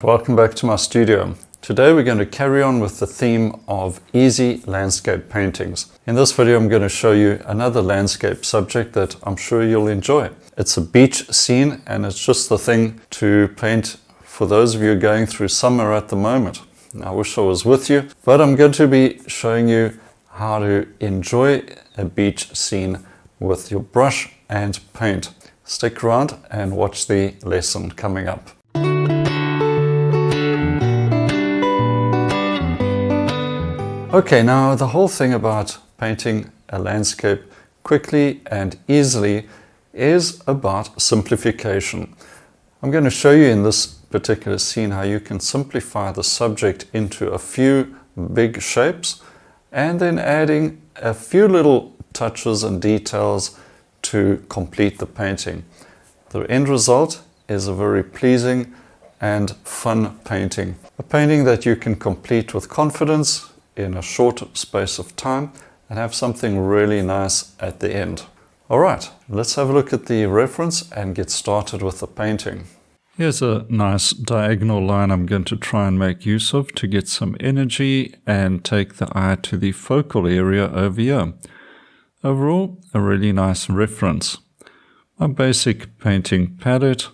Welcome back to my studio. Today we're going to carry on with the theme of easy landscape paintings. In this video I'm going to show you another landscape subject that I'm sure you'll enjoy. It's a beach scene and it's just the thing to paint for those of you going through summer at the moment. I wish I was with you, but I'm going to be showing you how to enjoy a beach scene with your brush and paint. Stick around and watch the lesson coming up. Okay, now the whole thing about painting a landscape quickly and easily is about simplification. I'm going to show you in this particular scene how you can simplify the subject into a few big shapes and then adding a few little touches and details to complete the painting. The end result is a very pleasing and fun painting. A painting that you can complete with confidence in a short space of time and have something really nice at the end. Alright, let's have a look at the reference and get started with the painting. Here's a nice diagonal line I'm going to try and make use of to get some energy and take the eye to the focal area over here. Overall, a really nice reference. My basic painting palette,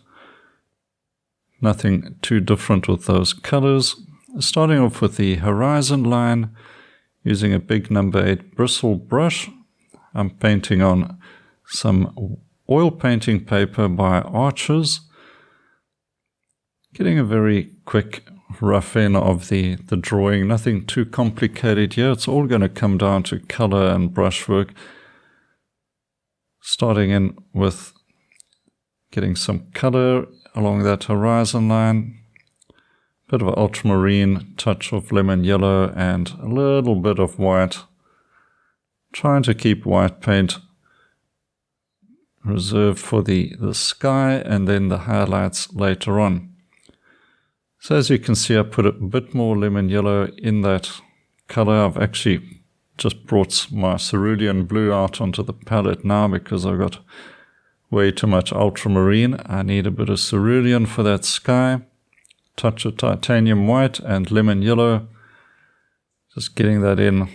nothing too different with those colors. Starting off with the horizon line, using a big number 8 bristle brush, I'm painting on some oil painting paper by Arches, getting a very quick rough in of the drawing, nothing too complicated here. It's all going to come down to color and brushwork. Starting in with getting some color along that horizon line. Bit of ultramarine, touch of lemon yellow and a little bit of white. Trying to keep white paint reserved for the sky and then the highlights later on. So as you can see, I put a bit more lemon yellow in that color. I've actually just brought my cerulean blue out onto the palette now because I've got way too much ultramarine. I need a bit of cerulean for that sky. Touch of titanium white and lemon yellow, just getting that in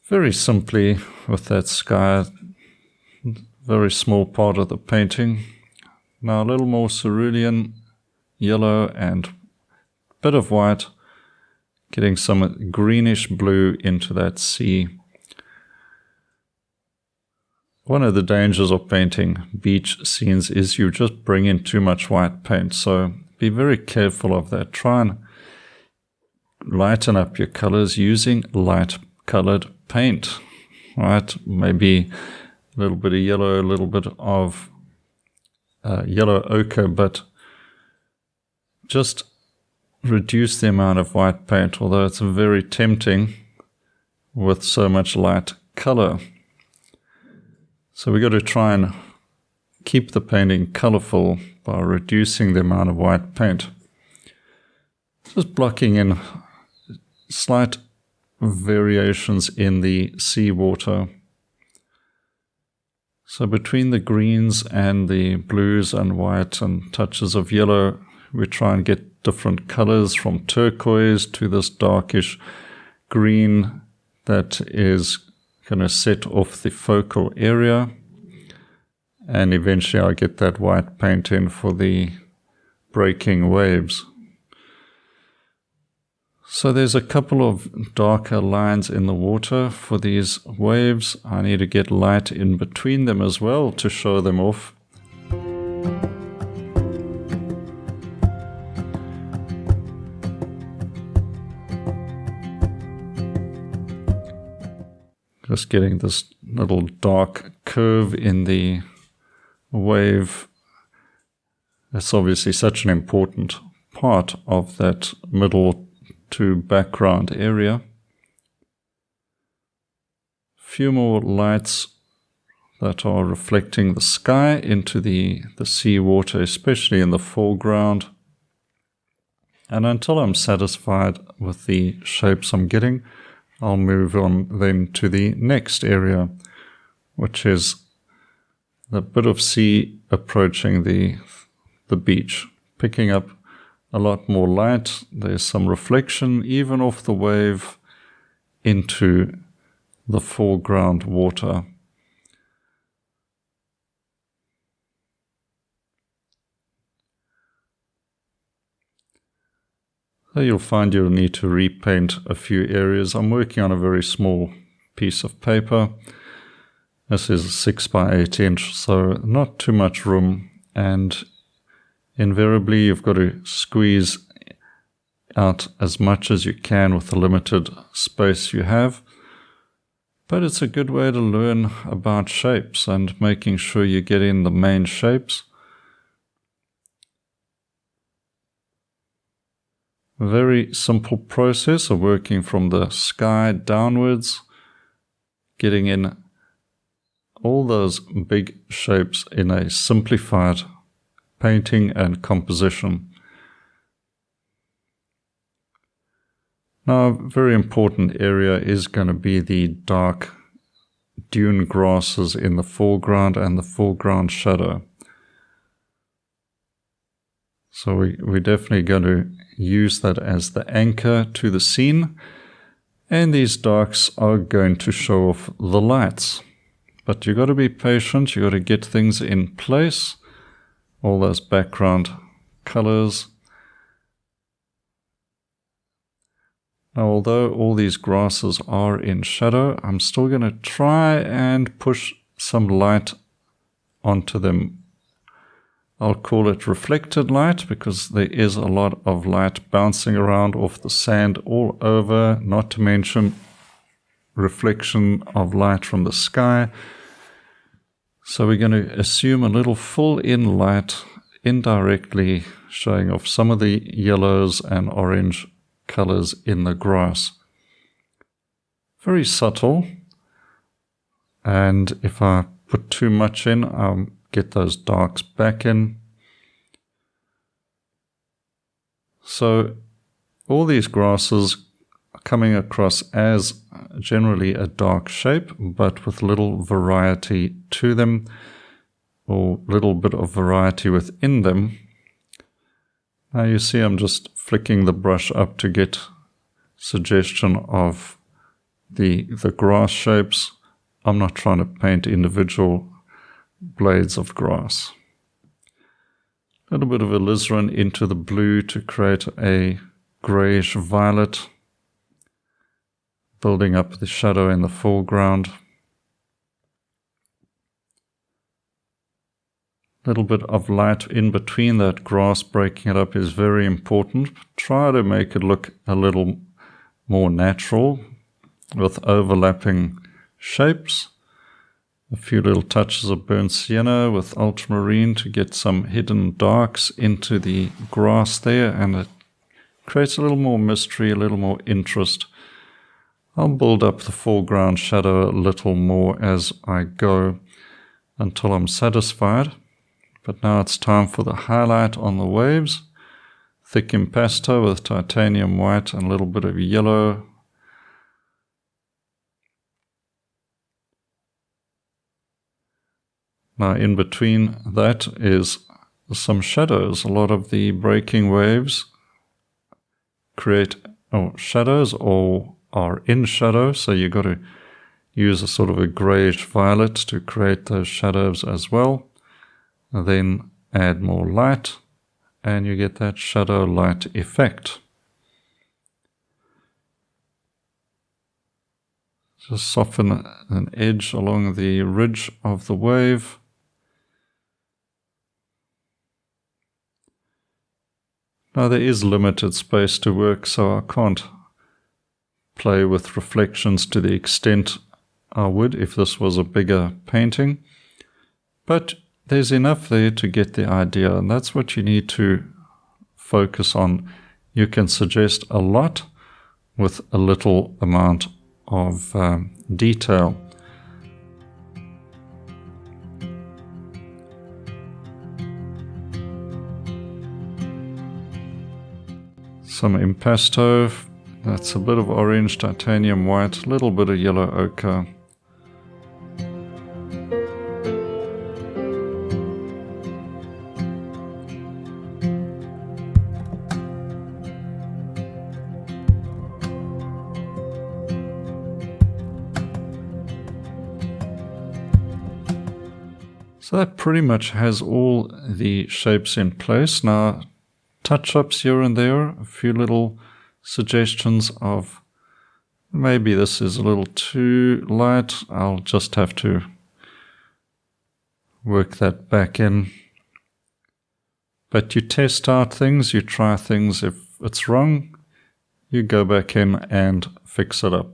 very simply with that sky, very small part of the painting. Now a little more cerulean yellow and a bit of white, getting some greenish blue into that sea. One of the dangers of painting beach scenes is you just bring in too much white paint, so be very careful of that. Try and lighten up your colors using light colored paint, right? Maybe a little bit of yellow, a little bit of yellow ochre, but just reduce the amount of white paint, although it's very tempting with so much light color. So we've got to try and keep the painting colorful by reducing the amount of white paint. Just blocking in slight variations in the seawater. So between the greens and the blues and white and touches of yellow, we try and get different colors from turquoise to this darkish green that is going to set off the focal area, and eventually I get that white paint in for the breaking waves. So there's a couple of darker lines in the water for these waves. I need to get light in between them as well to show them off. Just getting this little dark curve in the wave. That's obviously such an important part of that middle to background area. Few more lights that are reflecting the sky into the sea water, especially in the foreground. And until I'm satisfied with the shapes I'm getting, I'll move on then to the next area, which is the bit of sea approaching the beach. picking up a lot more light. There's some reflection even off the wave into the foreground water. So you'll find you'll need to repaint a few areas. I'm working on a very small piece of paper. This is a 6 by 8 inch, so not too much room, and invariably you've got to squeeze out as much as you can with the limited space you have. But it's a good way to learn about shapes and making sure you get in the main shapes. Very simple process of working from the sky downwards, getting in all those big shapes in a simplified painting and composition. Now, a very important area is going to be the dark dune grasses in the foreground and the foreground shadow. So we're definitely going to use that as the anchor to the scene, and these darks are going to show off the lights. But you've got to be patient, you've got to get things in place, all those background colors. Now, although all these grasses are in shadow, I'm still going to try and push some light onto them. I'll call it reflected light because there is a lot of light bouncing around off the sand all over, not to mention reflection of light from the sky. So we're going to assume a little full-in light indirectly showing off some of the yellows and orange colors in the grass. Very subtle, and if I put too much in, I'll get those darks back in. So all these grasses are coming across as generally a dark shape, but with little variety to them, or little bit of variety within them. Now you see I'm just flicking the brush up to get suggestion of the grass shapes. I'm not trying to paint individual blades of grass. A little bit of alizarin into the blue to create a greyish violet, building up the shadow in the foreground. A little bit of light in between that grass, breaking it up, is very important. Try to make it look a little more natural with overlapping shapes. A few little touches of burnt sienna with ultramarine to get some hidden darks into the grass there, and it creates a little more mystery, a little more interest. I'll build up the foreground shadow a little more as I go until I'm satisfied. But now it's time for the highlight on the waves. Thick impasto with titanium white and a little bit of yellow. Now in between that is some shadows. A lot of the breaking waves create shadows or are in shadow, so you've got to use a sort of a greyish violet to create those shadows as well. Then add more light and you get that shadow light effect. Just soften an edge along the ridge of the wave. Now there is limited space to work, so I can't play with reflections to the extent I would if this was a bigger painting. But there's enough there to get the idea, and that's what you need to focus on. You can suggest a lot with a little amount of detail. Some impasto, that's a bit of orange, titanium white, a little bit of yellow ochre. So that pretty much has all the shapes in place. Now, touch-ups here and there, a few little suggestions of maybe this is a little too light. I'll just have to work that back in. But you test out things, you try things. If it's wrong, you go back in and fix it up.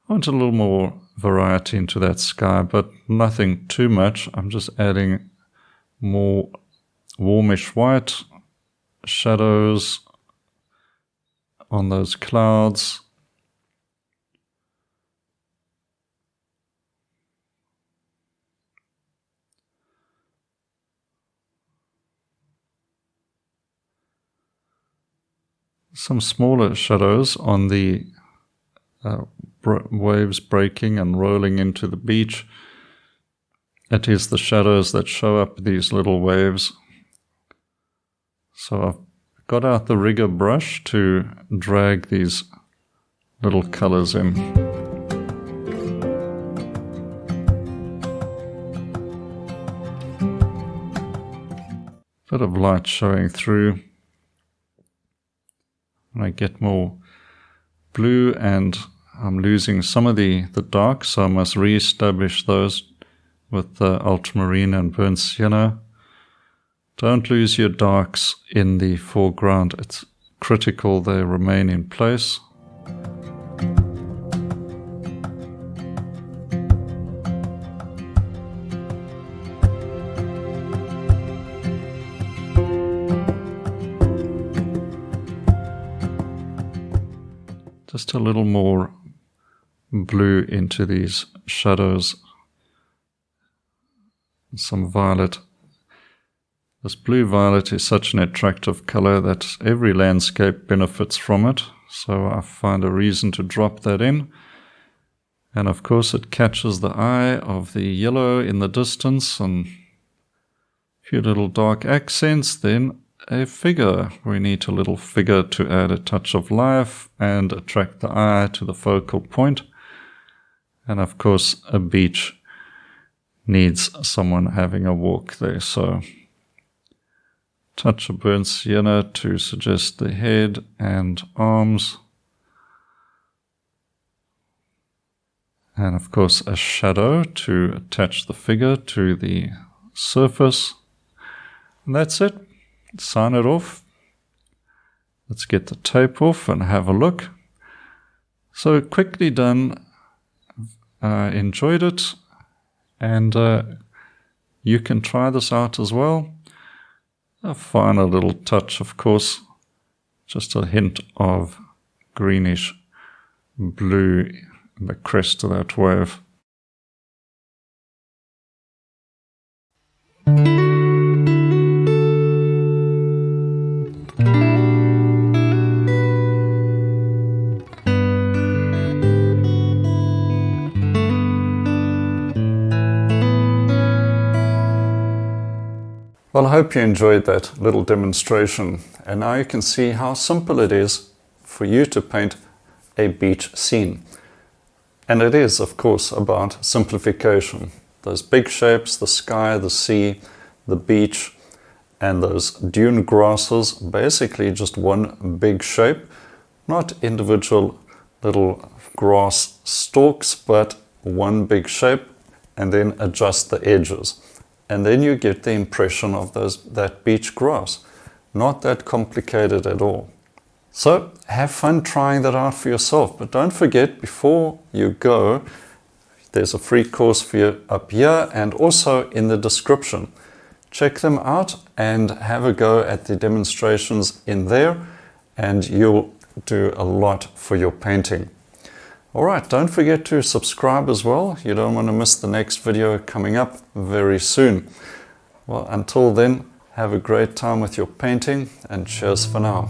I want a little more variety into that sky, but nothing too much. I'm just adding more warmish white shadows on those clouds. Some smaller shadows on the waves breaking and rolling into the beach. It is the shadows that show up these little waves. So I've got out the rigger brush to drag these little colors in. Bit of light showing through. And I get more blue, and I'm losing some of the dark, so I must re-establish those with the ultramarine and burnt sienna. Don't lose your darks in the foreground. It's critical they remain in place. Just a little more blue into these shadows. Some violet. This blue-violet is such an attractive color that every landscape benefits from it. So I find a reason to drop that in. And of course it catches the eye of the yellow in the distance and a few little dark accents. Then a figure. We need a little figure to add a touch of life and attract the eye to the focal point. And of course, a beach needs someone having a walk there. So, touch of burnt sienna to suggest the head and arms. And of course, a shadow to attach the figure to the surface. And that's it. Sign it off. Let's get the tape off and have a look. So quickly done. Enjoyed it, and you can try this out as well. A final little touch, of course, just a hint of greenish blue in the crest of that wave. Well, I hope you enjoyed that little demonstration, and now you can see how simple it is for you to paint a beach scene. And it is, of course, about simplification. Those big shapes, the sky, the sea, the beach, and those dune grasses, basically just one big shape, not individual little grass stalks, but one big shape, and then adjust the edges. And then you get the impression of that beach grass. Not that complicated at all. So have fun trying that out for yourself. But don't forget, before you go, there's a free course for you up here and also in the description. Check them out and have a go at the demonstrations in there, and you'll do a lot for your painting. Alright, don't forget to subscribe as well. You don't want to miss the next video coming up very soon. Well, until then, have a great time with your painting, and cheers for now.